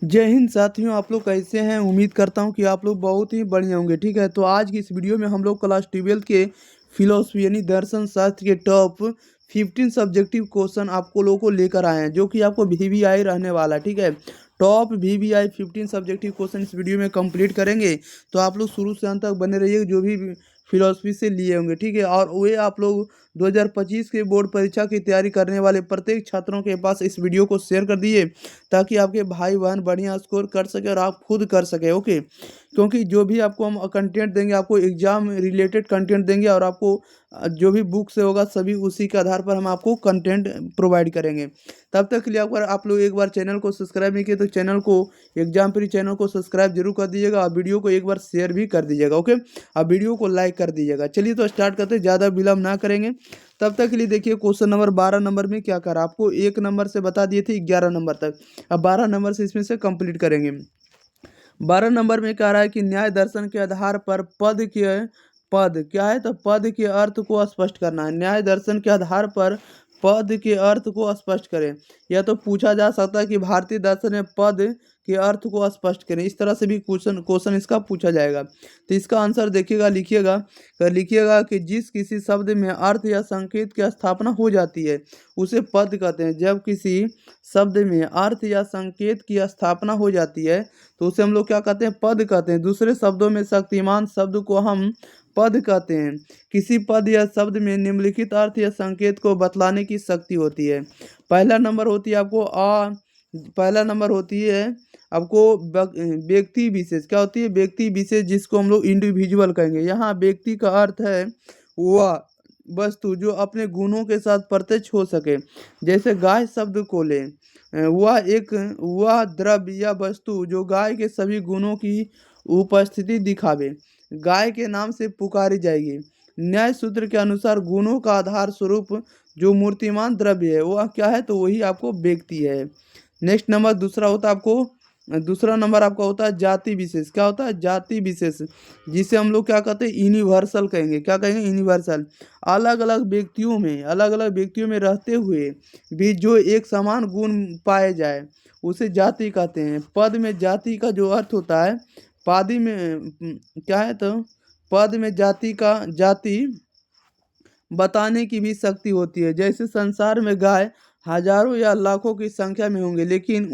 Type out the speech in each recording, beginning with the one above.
जय हिंद साथियों, आप लोग कैसे हैं। उम्मीद करता हूं कि आप लोग बहुत ही बढ़िया होंगे। ठीक है, तो आज की इस वीडियो में हम लोग क्लास 12 के फिलोसफी यानी दर्शन शास्त्र के टॉप 15 सब्जेक्टिव क्वेश्चन आपको लोगों को लेकर आए हैं, जो कि आपको VVI रहने वाला है। ठीक है, टॉप VVI 15 सब्जेक्टिव क्वेश्चन इस वीडियो में कंप्लीट करेंगे। तो आप लोग शुरू से अंत तक बने रहिए, जो भी फिलोसफी से लिए होंगे। ठीक है, और वे आप लोग 2025 के बोर्ड परीक्षा की तैयारी करने वाले प्रत्येक छात्रों के पास इस वीडियो को शेयर कर दिए, ताकि आपके भाई बहन बढ़िया स्कोर कर सके और आप खुद कर सके। ओके, क्योंकि जो भी आपको हम कंटेंट देंगे, आपको एग्जाम रिलेटेड कंटेंट देंगे, और आपको जो भी बुक से होगा सभी उसी के आधार पर हम आपको कंटेंट प्रोवाइड करेंगे। तब तक के लिए अगर आप लोग एक बार चैनल को सब्सक्राइब नहीं किए तो चैनल को, एग्जाम प्री चैनल को सब्सक्राइब जरूर कर दीजिएगा, और वीडियो को एक बार शेयर भी कर दीजिएगा। ओके, अब वीडियो को लाइक कर दीजिएगा। चलिए तो स्टार्ट करते हैं, ज़्यादा विलम्ब ना करेंगे। तब तक के लिए देखिए, क्वेश्चन नंबर 12 नंबर में क्या करा, आपको 1 नंबर से बता दिए थे 11 नंबर तक। अब 12 नंबर से इसमें से कंप्लीट करेंगे। 12 नंबर में कह रहा है कि न्याय दर्शन के आधार पर पद क्या है, तो पद के अर्थ को स्पष्ट करना है। न्याय दर्शन के आधार पर पद के अर्थ को स्पष्ट करें। या तो पूछा जा सकता है कि भारतीय दर्शन में पद के अर्थ को स्पष्ट करें। इस तरह से भी क्वेश्चन क्वेश्चन इसका पूछा जाएगा। तो इसका आंसर देखिएगा, लिखिएगा कि जिस किसी शब्द में अर्थ या संकेत की स्थापना हो जाती है उसे पद कहते हैं। जब किसी शब्द में अर्थ या संकेत की स्थापना हो जाती है तो उसे हम लोग क्या कहते हैं, पद कहते हैं। दूसरे शब्दों में शक्तिमान शब्द को हम पद कहते हैं। किसी पद या शब्द में निम्नलिखित अर्थ या संकेत को बतलाने की शक्ति होती है। पहला नंबर होती है आपको पहला नंबर होती है आपको व्यक्ति विशेष। क्या होती है? व्यक्ति विशेष, जिसको हम लोग इंडिविजुअल कहेंगे। यहाँ व्यक्ति का अर्थ है वह वस्तु जो अपने गुणों के साथ प्रत्यक्ष हो सके। जैसे गाय शब्द को लें, वह द्रव्य या वस्तु जो गाय के सभी गुणों की उपस्थिति दिखावे, गाय के नाम से पुकारी जाएगी। न्याय सूत्र के अनुसार गुणों का आधार स्वरूप जो मूर्तिमान द्रव्य है वह क्या है, तो वही आपको व्यक्ति है। नेक्स्ट नंबर दूसरा नंबर आपका होता है जाति विशेष। क्या होता है? जाति विशेष, जिसे हम लोग क्या कहते हैं, यूनिवर्सल कहेंगे। क्या कहेंगे? यूनिवर्सल। अलग अलग व्यक्तियों में रहते हुए भी जो एक समान गुण पाए जाए उसे जाति कहते हैं। पद में जाति का जो अर्थ होता है, पादी में क्या है, तो पद में जाति बताने की भी शक्ति होती है। जैसे संसार में गाय हजारों या लाखों की संख्या में होंगे, लेकिन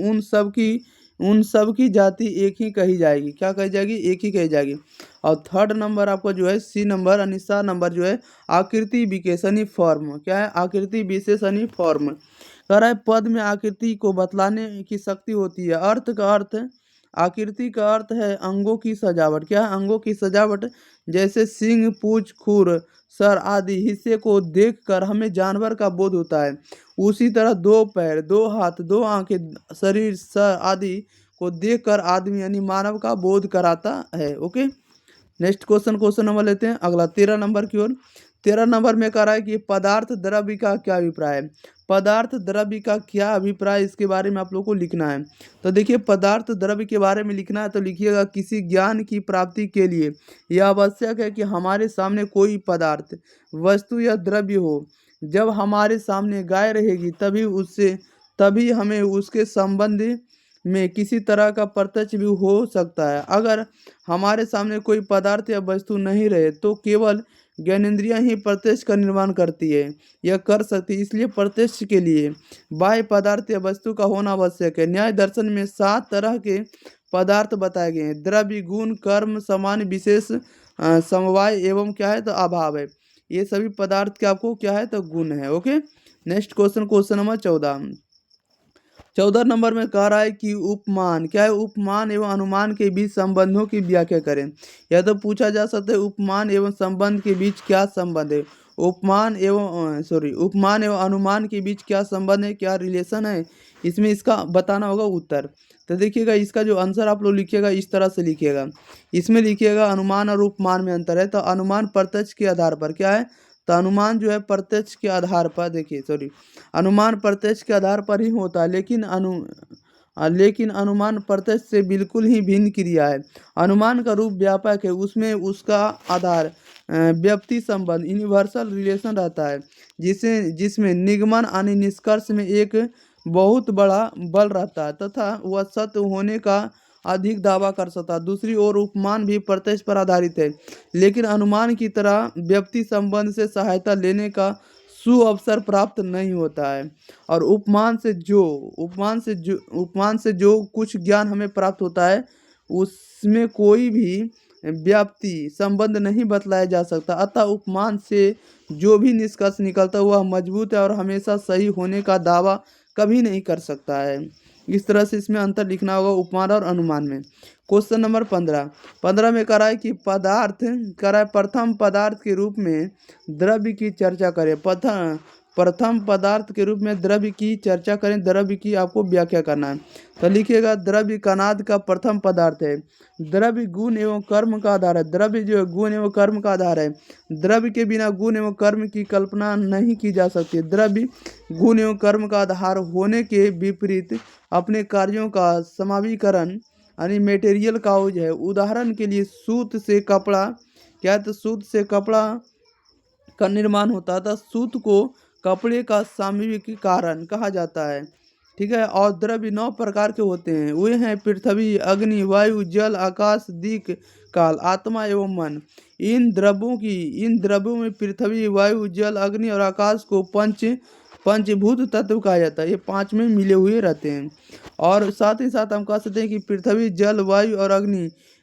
उन सब की जाति एक ही कही जाएगी। क्या कही जाएगी? एक ही कही जाएगी। और थर्ड नंबर आपका जो है सी नंबर यानी सा नंबर जो है आकृति विशेषणी फॉर्म। क्या है? आकृति विशेषणी फॉर्म। कह रहा है पद में आकृति को बतलाने की शक्ति होती है। आकृति का अर्थ है अंगों की सजावट। क्या है? अंगों की सजावट। जैसे सिंह, पूंछ, खुर, सर आदि हिस्से को देखकर हमें जानवर का बोध होता है, उसी तरह दो पैर, दो हाथ, दो आंखें, शरीर, सर आदि को देखकर आदमी यानी मानव का बोध कराता है। ओके, नेक्स्ट क्वेश्चन नंबर लेते हैं अगला 13 नंबर की ओर। 13 नंबर में कह रहा है कि पदार्थ द्रव्य का क्या अभिप्राय है। पदार्थ द्रव्य का क्या अभिप्राय, इसके बारे में आप लोग को लिखना है। तो देखिए, पदार्थ द्रव्य के बारे में लिखना है तो लिखिएगा, किसी ज्ञान की प्राप्ति के लिए यह आवश्यक है कि हमारे सामने कोई पदार्थ, वस्तु या द्रव्य हो। जब हमारे सामने गाय रहेगी तभी हमें उसके संबंध में किसी तरह का प्रत्यक्ष भी हो सकता है। अगर हमारे सामने कोई पदार्थ या वस्तु नहीं रहे तो केवल ज्ञानेंद्रियां ही प्रत्यक्ष का निर्माण करती है या कर सकती है। इसलिए प्रत्यक्ष के लिए बाह्य पदार्थ या वस्तु का होना आवश्यक है। न्याय दर्शन में 7 तरह के पदार्थ बताए गए हैं। द्रव्य, गुण, कर्म, सामान्य, विशेष, समवाय एवं क्या है, तो अभाव है। ये सभी पदार्थ के आपको क्या है, तो गुण है। Okay, next question number 14 number में कह रहा है कि उपमान। क्या है? उपमान एवं अनुमान के बीच संबंधों की व्याख्या करें। या तो पूछा जा सकता है उपमान एवं संबंध के बीच क्या संबंध है। उपमान एवं अनुमान के बीच क्या संबंध है, क्या रिलेशन है, इसमें इसका बताना होगा उत्तर। तो देखिएगा, इसका जो आंसर आप लोग लिखिएगा इस तरह से लिखिएगा। इसमें लिखिएगा अनुमान और उपमान में अंतर है। तो अनुमान प्रत्यक्ष के आधार पर क्या है, तो अनुमान जो है प्रत्यक्ष के आधार पर, अनुमान प्रत्यक्ष के आधार पर ही होता है, लेकिन अनुमान प्रत्यक्ष से बिल्कुल ही भिन्न क्रिया है। अनुमान का रूप व्यापक है, उसमें उसका आधार व्यक्ति संबंध, यूनिवर्सल रिलेशन रहता है, जिसमें निगमन यानी निष्कर्ष में एक बहुत बड़ा बल रहता है तथा वह सत्य होने का अधिक दावा कर सकता है। दूसरी ओर उपमान भी प्रत्यक्ष पर आधारित है, लेकिन अनुमान की तरह व्यक्ति संबंध से सहायता लेने का सुअवसर प्राप्त नहीं होता है। और उपमान से जो कुछ ज्ञान हमें प्राप्त होता है उसमें कोई भी व्याप्ति संबंध नहीं बतलाया जा सकता। अतः उपमान से जो भी निष्कर्ष निकलता है वह मजबूत है और हमेशा सही होने का दावा कभी नहीं कर सकता है। इस तरह से इसमें अंतर लिखना होगा उपमान और अनुमान में। क्वेश्चन नंबर 15 में कह रहा है कि प्रथम पदार्थ के रूप में द्रव्य की चर्चा करें। प्रथम पदार्थ के रूप में द्रव्य की चर्चा करें, द्रव्य की आपको व्याख्या करना है। तो लिखिएगा द्रव्य कणाद का प्रथम पदार्थ है। द्रव्य गुण एवं कर्म का आधार है। द्रव्य जो है गुण एवं कर्म का आधार है। द्रव्य के बिना गुण एवं कर्म की कल्पना नहीं की जा सकती। द्रव्य गुण एवं कर्म का आधार होने के विपरीत अपने कार्यों का समावीकरण यानी मेटेरियल काउज है। उदाहरण के लिए सूत से कपड़ा सूत से कपड़ा का निर्माण होता था। सूत को कपड़े का सामयिक कारण कहा जाता है। ठीक है। और द्रव्य 9 प्रकार के होते हैं। वे हैं पृथ्वी, अग्नि, वायु, जल, आकाश, दिक्, काल, आत्मा एवं मन। इन द्रव्यों में पृथ्वी, वायु, जल, अग्नि और आकाश को पंचभूत तत्व कहा जाता है। ये 5 में मिले हुए रहते हैं। और साथ ही साथ हम कह सकते हैं कि पृथ्वी, जल, वायु और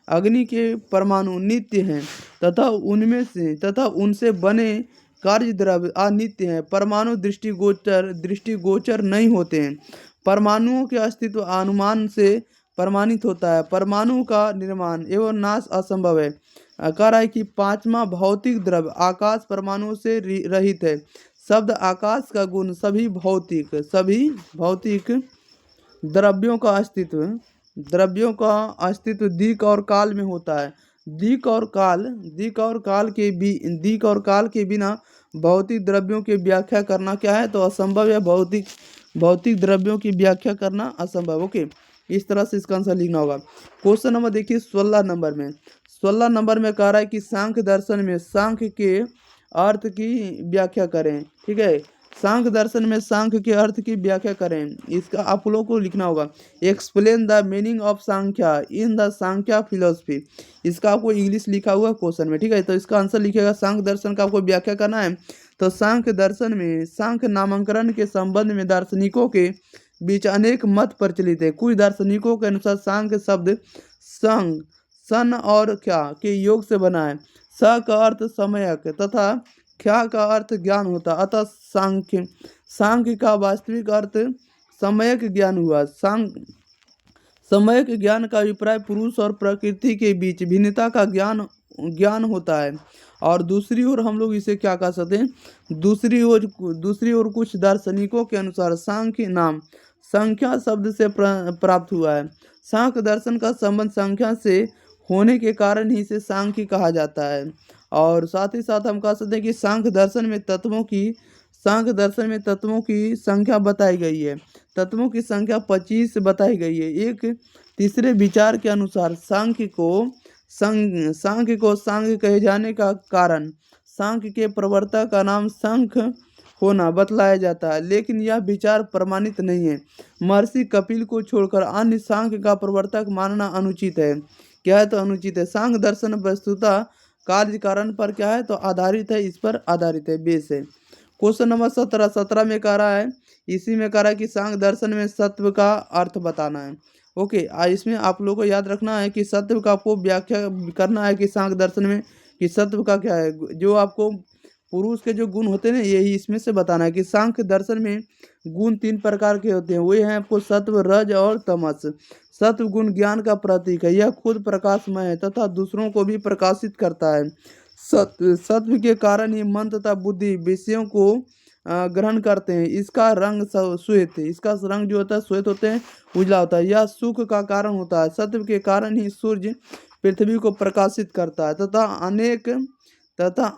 अग्नि के परमाणु नित्य हैं तथा उनसे बने कार्य द्रव्य अनित्य हैं। परमाणु दृष्टिगोचर नहीं होते हैं। परमाणुओं के अस्तित्व अनुमान से प्रमाणित होता है। परमाणु का निर्माण एवं नाश असंभव है। कह रहा है कि 5वां भौतिक द्रव्य आकाश परमाणु से रहित है। शब्द आकाश का गुण सभी भौतिक द्रव्यों का अस्तित्व दिक् और काल में होता है। दिक् और काल के बिना भौतिक द्रव्यों की व्याख्या करना क्या है तो असंभव है। भौतिक द्रव्यों की व्याख्या करना असंभव। ओके, इस तरह से इसका आंसर लिखना होगा। क्वेश्चन नंबर देखिए 16 नंबर में कह रहा है कि सांख्य दर्शन में सांख्य के अर्थ की व्याख्या करें। ठीक है, सांख्य दर्शन में सांख्य के अर्थ की व्याख्या करें। इसका आप लोगों को लिखना होगा explain the meaning of Sankhya in the Sankhya philosophy. इसका आपको इंग्लिश लिखा हुआ क्वेश्चन में। ठीक है, तो इसका आंसर लिखिएगा। सांख्य दर्शन का आपको व्याख्या करना है। तो सांख्य दर्शन में सांख्य नामकरण के संबंध में दार्शनिकों के बीच अनेक मत प्रचलित है। कुछ दार्शनिकों के अनुसार सांख्य शब्द सन और क्या के योग से बना है। स का अर्थ समयक तथा क्या का अर्थ ज्ञान होता। अतः सांख्य का वास्तविक अर्थ समयक ज्ञान हुआ। समयक ज्ञान का अभिप्राय पुरुष और प्रकृति के बीच भिन्नता का ज्ञान होता है। और दूसरी ओर हम लोग इसे क्या कह सकते हैं, दूसरी ओर कुछ दार्शनिकों के अनुसार सांख्य नाम संख्या शब्द से प्राप्त हुआ है। सांख्य दर्शन का संबंध संख्या से होने के कारण ही इसे सांख्य कहा जाता है। और साथ ही साथ हम कह सकते हैं कि सांख्य दर्शन में तत्वों की संख्या बताई गई है। तत्वों की संख्या 25 बताई गई है। एक तीसरे विचार के अनुसार सांख्य को सांख्य कहे जाने का कारण सांख्य के प्रवर्तक का नाम शंख होना बतलाया जाता है, लेकिन यह विचार प्रमाणित नहीं है। महर्षि कपिल को छोड़कर अन्य सांख्य का प्रवर्तक मानना अनुचित है। क्या है तो अनुचित है। सांख्य दर्शन वस्तुतः कार्य कारण पर क्या है तो आधारित है, इस पर आधारित है, बेस है। क्वेश्चन नंबर 17 में कह रहा है, इसी में कह रहा है कि सांख्य दर्शन में सत्व का अर्थ बताना है। ओके, इसमें आप लोगों को याद रखना है कि सत्व का आपको व्याख्या करना है कि सांख्य दर्शन में कि सत्व का क्या है। जो आपको पुरुष के जो गुण होते हैं ना, यही इसमें से बताना है कि सांख्य दर्शन में गुण 3 प्रकार के होते हैं। वे हैं आपको सत्व, रज और तमस। सत्व गुण ज्ञान का प्रतीक है। यह खुद प्रकाशमय है तथा दूसरों को भी प्रकाशित करता है। सत्व के कारण ही मन तथा बुद्धि विषयों को ग्रहण करते हैं। इसका रंग श्वेत, इसका रंग जो होता है श्वेत होते हैं, उजला होता है। यह सुख का कारण होता है। सत्व के कारण ही सूर्य पृथ्वी को प्रकाशित करता है तथा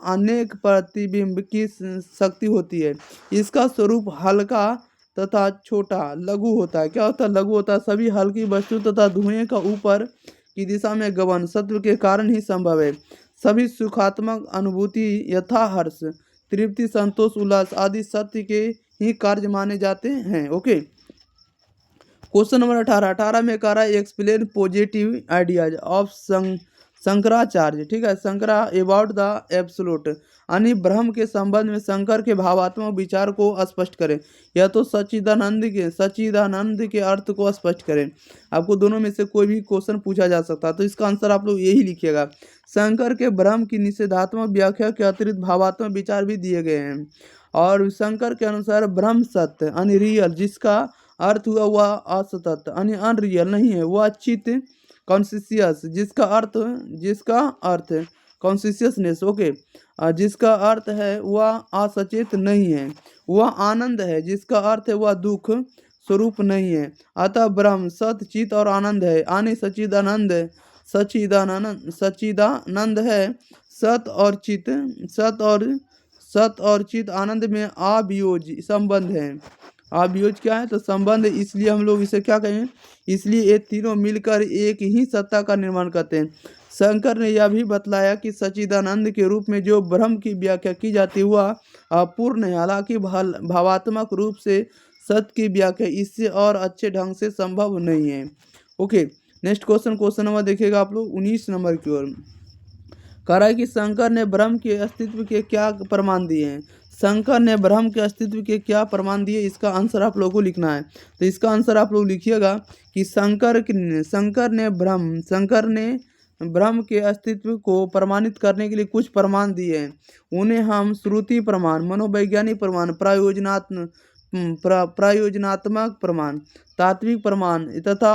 अनेक प्रतिबिंब की शक्ति होती है। इसका स्वरूप हल्का तथा छोटा लघु होता है। क्या होता है? लघु होता है। सभी हल्की वस्तु तथा धुएं का ऊपर की दिशा में गमन सत्व के कारण ही संभव है। सभी सुखात्मक अनुभूति यथा हर्ष, तृप्ति, संतोष, उल्लास आदि सत्य के ही कार्य माने जाते हैं। ओके, क्वेश्चन नंबर 18 में कह रहा है explain positive ideas of Shankaracharya, ठीक है, शंकरा अबाउट द एब्सोल्यूट, यानी ब्रह्म के संबंध में शंकर के भावात्मक विचार को स्पष्ट करें, या तो सच्चिदानंद के अर्थ को स्पष्ट करें। आपको दोनों में से कोई भी क्वेश्चन पूछा जा सकता है, तो इसका आंसर आप लोग यही लिखिएगा। शंकर के ब्रह्म की निषेधात्मक व्याख्या के अतिरिक्त भावात्मक विचार भी दिए गए हैं, और शंकर के अनुसार ब्रह्म सत्य यानी रियल, जिसका अर्थ हुआ वह असतत यानी अनरियल नहीं है, वह चित कॉन्शियस, जिसका अर्थ कॉन्शियसनेस, ओके, जिसका अर्थ है वह असचेत नहीं है, वह आनंद है, जिसका अर्थ है वह दुख स्वरूप नहीं है। अतः ब्रह्म सत चित और आनंद है, यानी सच्चिदानंद है। सत और चित आनंद में अवियोज संबंध है। अवियोज क्या है? तो संबंध, इसलिए हम लोग इसे क्या कहें, इसलिए ये तीनों मिलकर एक ही सत्ता का निर्माण करते हैं। शंकर ने यह भी बतलाया कि सच्चिदानंद के रूप में जो ब्रह्म की व्याख्या की जाती है वह अपूर्ण है, हालांकि भावात्मक रूप से सत्य की व्याख्या इससे और अच्छे ढंग से संभव नहीं है। ओके, नेक्स्ट क्वेश्चन नंबर देखिएगा आप लोग 19 नंबर की ओर। कह रहा है कि शंकर ने ब्रह्म के अस्तित्व के क्या प्रमाण दिए हैं। शंकर ने ब्रह्म के अस्तित्व के क्या प्रमाण दिए, इसका आंसर आप लोगों को लिखना है। तो इसका आंसर आप लोग लिखिएगा कि शंकर ने ब्रह्म के अस्तित्व को प्रमाणित करने के लिए कुछ प्रमाण दिए हैं। उन्हें हम श्रुति प्रमाण, मनोवैज्ञानिक प्रमाण, प्रयोजनात्मक प्रमाण, तात्विक प्रमाण तथा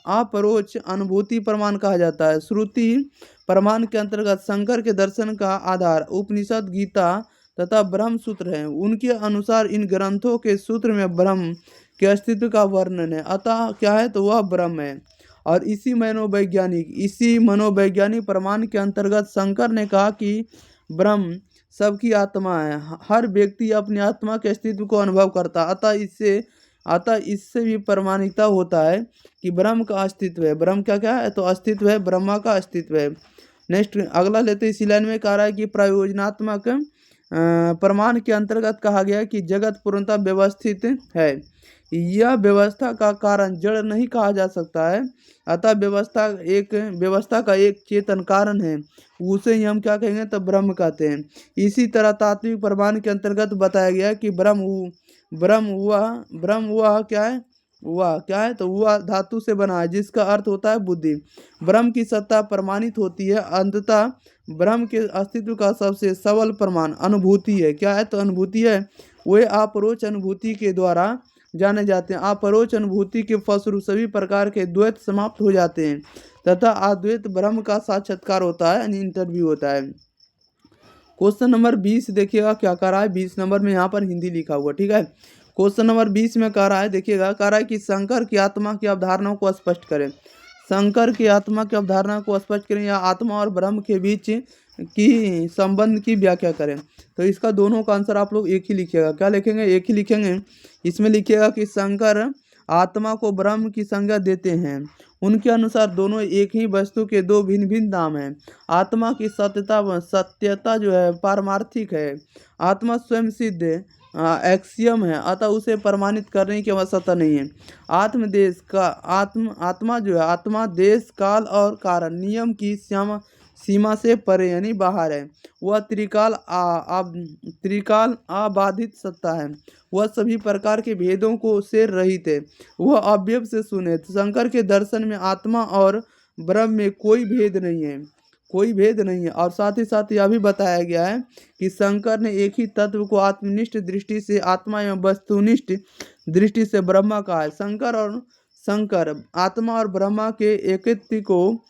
अपरोक्ष अनुभूति प्रमाण कहा जाता है। श्रुति प्रमाण के अंतर्गत शंकर के दर्शन का आधार उपनिषद, गीता तथा ब्रह्म सूत्र हैं। उनके अनुसार इन ग्रंथों के सूत्र में ब्रह्म के अस्तित्व का वर्णन है, अतः क्या है, तो वह ब्रह्म है। और इसी मनोवैज्ञानिक प्रमाण के अंतर्गत शंकर ने कहा कि ब्रह्म सबकी आत्मा है, हर व्यक्ति अपनी आत्मा के अस्तित्व को अनुभव करता है, अतः इससे भी प्रमाणिकता होता है कि ब्रह्म का अस्तित्व है। ब्रह्म क्या है, तो अस्तित्व है, ब्रह्मा का अस्तित्व है। नेक्स्ट अगला लेते इसी लाइन में कह रहा है कि प्रयोजनात्मक प्रमाण के अंतर्गत कहा गया कि जगत पूर्णतः व्यवस्थित है, यह व्यवस्था का कारण जड़ नहीं कहा जा सकता है, अतः व्यवस्था का एक चेतन कारण है, उसे ही हम क्या कहेंगे, तो ब्रह्म कहते हैं। इसी तरह तात्विक प्रमाण के अंतर्गत बताया गया कि ब्रह्म हुआ क्या है, तो हुआ धातु से बना है, जिसका अर्थ होता है बुद्धि। ब्रह्म की सत्ता प्रमाणित होती है। अंततः ब्रह्म के अस्तित्व का सबसे सबल प्रमाण अनुभूति है। क्या है, तो अनुभूति है। वे अपरोक्ष अनुभूति के द्वारा जाने जाते हैं। अपरोक्ष अनुभूति के फलस्वरूप सभी प्रकार के द्वैत समाप्त हो जाते हैं तथा अद्वैत ब्रह्म का साक्षात्कार होता है, यानी इंटरव्यू होता है। क्वेश्चन नंबर 20 देखिएगा क्या कह रहा है। 20 नंबर में यहाँ पर हिंदी लिखा हुआ, ठीक है। क्वेश्चन नंबर 20 में कह रहा है, देखिएगा, कह रहा है कि शंकर की आत्मा की अवधारणाओं को स्पष्ट करें। शंकर की आत्मा की अवधारणा को स्पष्ट करें या आत्मा और ब्रह्म के बीच की संबंध की व्याख्या करें। तो इसका दोनों का आंसर आप लोग एक ही लिखिएगा। क्या लिखेंगे? एक ही लिखेंगे। इसमें लिखिएगा कि शंकर आत्मा को ब्रह्म की संज्ञा देते हैं। उनके अनुसार दोनों एक ही वस्तु के दो भिन्न भिन्न नाम हैं। आत्मा की सत्यता जो है पारमार्थिक है। आत्मा स्वयं सिद्ध एक्सियम है, अतः उसे प्रमाणित करने की आवश्यकता नहीं है। आत्मा जो है, आत्मा देश काल और कारण नियम की सीमा से परे यानी बाहर है। वह त्रिकाल अबाधित सत्ता है। वह सभी प्रकार के भेदों को से रहित है। वह अवयव से शून्य है। शंकर के दर्शन में आत्मा और ब्रह्म में कोई भेद नहीं है। और साथ ही साथ यह भी बताया गया है कि शंकर ने एक ही तत्व को आत्मनिष्ठ दृष्टि से आत्मा एवं वस्तुनिष्ठ दृष्टि से ब्रह्मा कहा है। शंकर आत्मा और ब्रह्मा के एकत्व को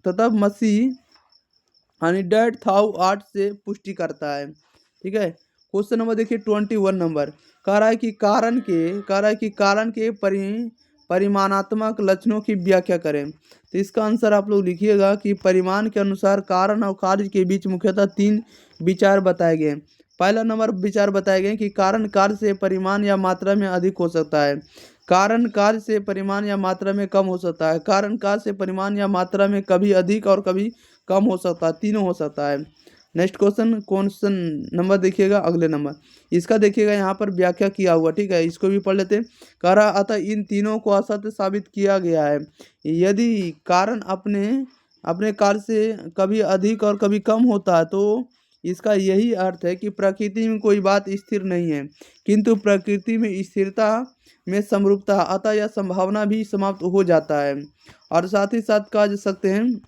तत्वमसि यानी डेट थाउ आर्ट से पुष्टि करता है, ठीक है। क्वेश्चन नंबर देखिए 21 नंबर। कह रहा है कि कारण के परिमाणात्मक लक्षणों की व्याख्या करें। तो इसका आंसर आप लोग लिखिएगा कि परिमाण के अनुसार कारण और कार्य के बीच मुख्यतः 3 विचार बताए गए। पहला नंबर विचार बताए गए कि कारण कार्य से परिमाण या मात्रा में अधिक हो सकता है, कारण कार्य से परिमाण या मात्रा में कम हो सकता है, कारण कार्य से परिमाण या मात्रा में कभी अधिक और कभी कम हो सकता है, तीनों हो सकता है। नेक्स्ट क्वेश्चन नंबर देखिएगा, अगले नंबर इसका देखिएगा यहाँ पर व्याख्या किया हुआ, ठीक है, इसको भी पढ़ लेते हैं। कह रहा अतः इन तीनों को असत्य साबित किया गया है यदि कारण अपने अपने कार्य से कभी अधिक और कभी कम होता है, तो इसका यही अर्थ है कि प्रकृति में कोई बात स्थिर नहीं है, किंतु प्रकृति में स्थिरता में समरूपता, अतः यह संभावना भी समाप्त हो जाता है। और साथ ही साथ कह सकते हैं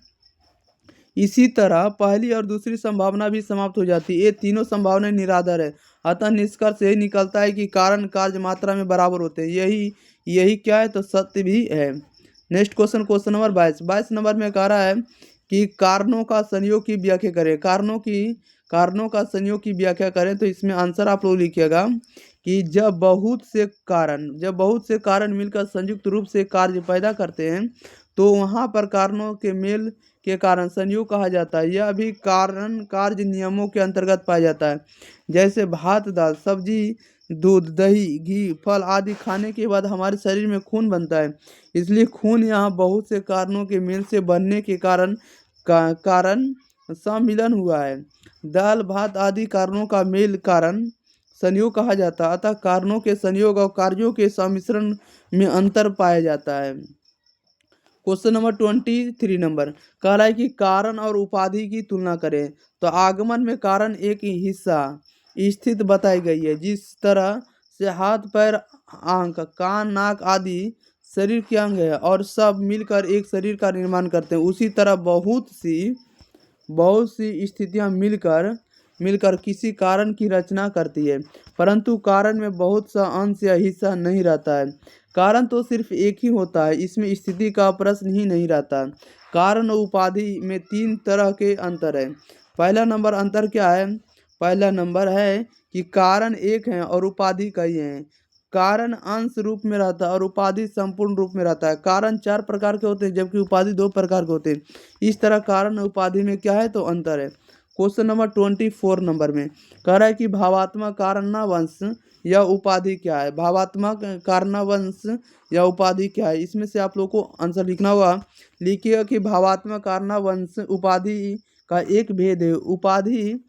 इसी तरह पहली और दूसरी संभावना भी समाप्त हो जाती है। ये तीनों संभावनाएं निराधार है, अतः निष्कर्ष यही निकलता है कि कारण कार्य मात्रा में बराबर होते हैं। यही यही क्या है, तो सत्य भी है। नेक्स्ट क्वेश्चन नंबर 22 नंबर में कह रहा है कि कारणों का संयोग की व्याख्या करें। कारणों का संयोग की व्याख्या करें, तो इसमें आंसर आप लोग लिखिएगा कि जब बहुत से कारण मिलकर संयुक्त रूप से कार्य पैदा करते हैं, तो वहाँ पर कारणों के मेल के कारण संयोग कहा जाता है। यह भी कारण कार्य नियमों के अंतर्गत पाया जाता है। जैसे भात, दाल, सब्जी, दूध, दही, घी, फल आदि खाने के बाद हमारे शरीर में खून बनता है, इसलिए खून यहाँ बहुत से कारणों के मेल से बनने के कारण सम्मिलन हुआ है। दाल, भात आदि कारणों का मेल कारण संयोग कहा जाता है, अतः कारणों के संयोग और कार्यों के सम्मिश्रण में अंतर पाया जाता है। क्वेश्चन नंबर 23 नंबर कह रहा है कि कारण और उपाधि की तुलना करें। तो आगमन में कारण एक हिस्सा स्थित बताई गई है। जिस तरह से हाथ, पैर, आंख, कान, नाक आदि शरीर के अंग है और सब मिलकर एक शरीर का निर्माण करते हैं, उसी तरह बहुत सी स्थितियां मिलकर किसी कारण की रचना करती है, परंतु कारण में बहुत सा अंश या हिस्सा नहीं रहता है। कारण तो सिर्फ एक ही होता है, इसमें स्थिति का प्रश्न ही नहीं रहता। कारण और उपाधि में 3 तरह के अंतर है। पहला नंबर अंतर क्या है? पहला नंबर है कि कारण एक है और उपाधि कई हैं। कारण अंश रूप में रहता है और उपाधि संपूर्ण रूप में रहता है। कारण 4 प्रकार के होते हैं, जबकि उपाधि 2 प्रकार के होते हैं। इस तरह कारण और उपाधि में क्या है, तो अंतर है। क्वेश्चन नंबर 24 नंबर में कह रहा है कि भावात्मक कारणवंश या उपाधि क्या है। भावात्मक कारणवंश या उपाधि क्या है, इसमें से आप लोग को आंसर लिखना होगा। लिखिएगा कि भावात्मक कारणवंश उपाधि का एक भेद है। उपाधि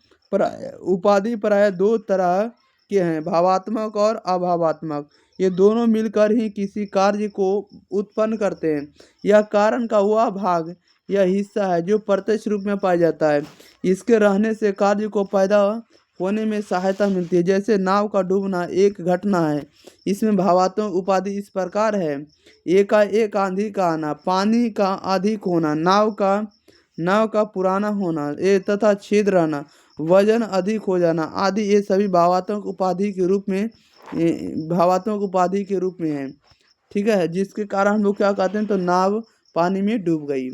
प्राय 2 तरह के हैं, भावात्मक और अभावात्मक। ये दोनों मिलकर ही किसी कार्य को उत्पन्न करते हैं। यह कारण का वह भाग या हिस्सा है जो प्रत्यक्ष रूप में पाया जाता है। इसके रहने से कार्य को पैदा होने में सहायता मिलती है। जैसे नाव का डूबना एक घटना है, इसमें भावात्मक उपाधि इस प्रकार है। एक आंधी का आना, पानी का अधिक होना, नाव का पुराना होना तथा छेद रहना, वजन अधिक हो जाना आदि, ये सभी भावात्मक उपाधि के रूप में है। ठीक है, जिसके कारण हम लोग क्या कहते हैं, तो नाव पानी में डूब गई।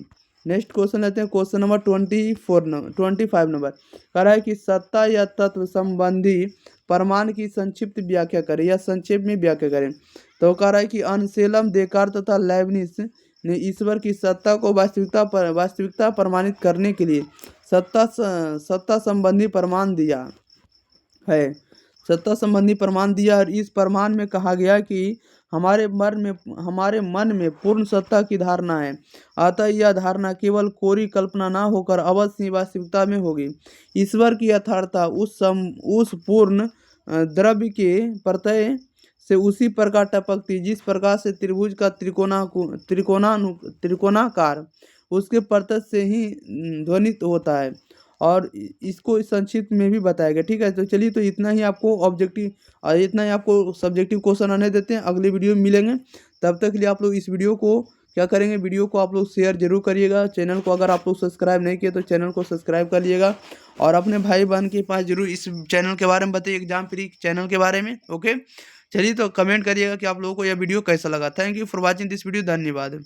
नेक्स्ट क्वेश्चन लेते हैं, क्वेश्चन नंबर 25 नंबर कह रहा है कि सत्ता या तत्व संबंधी प्रमाण की संक्षिप्त व्याख्या करें या संक्षेप में व्याख्या करें। तो कह रहा है कि अनसेलम, देकार तथा लेबनिज ने ईश्वर की सत्ता को वास्तविकता प्रमाणित करने के लिए सत्ता संबंधी प्रमाण दिया है। सत्ता संबंधी प्रमाण दिया और इस प्रमाण में कहा गया कि हमारे मन में पूर्ण सत्ता की धारणा है, अतः यह धारणा केवल कोरी कल्पना न होकर अवश्य ही वास्तविकता में होगी। ईश्वर की यथार्थता उस पूर्ण द्रव्य के प्रत्यय से उसी प्रकार टपकती जिस प्रकार से त्रिभुज का त्रिकोणाकार उसके प्रत्यय से ही ध्वनित होता है। और इसको संक्षिप्त में भी बताया गया। ठीक है, तो चलिए, तो इतना ही आपको सब्जेक्टिव क्वेश्चन आने देते हैं। अगली वीडियो में मिलेंगे, तब तक के लिए आप लोग इस वीडियो को क्या करेंगे, वीडियो को आप लोग शेयर जरूर करिएगा। चैनल को अगर आप लोग सब्सक्राइब नहीं किए तो चैनल को सब्सक्राइब कर लीजिएगा और अपने भाई बहन के पास जरूर इस चैनल के बारे में बताइए, एग्जाम फ्री चैनल के बारे में। ओके, चलिए, तो कमेंट करिएगा कि आप लोगों को यह वीडियो कैसा लगा। Thank you for watching this video. धन्यवाद।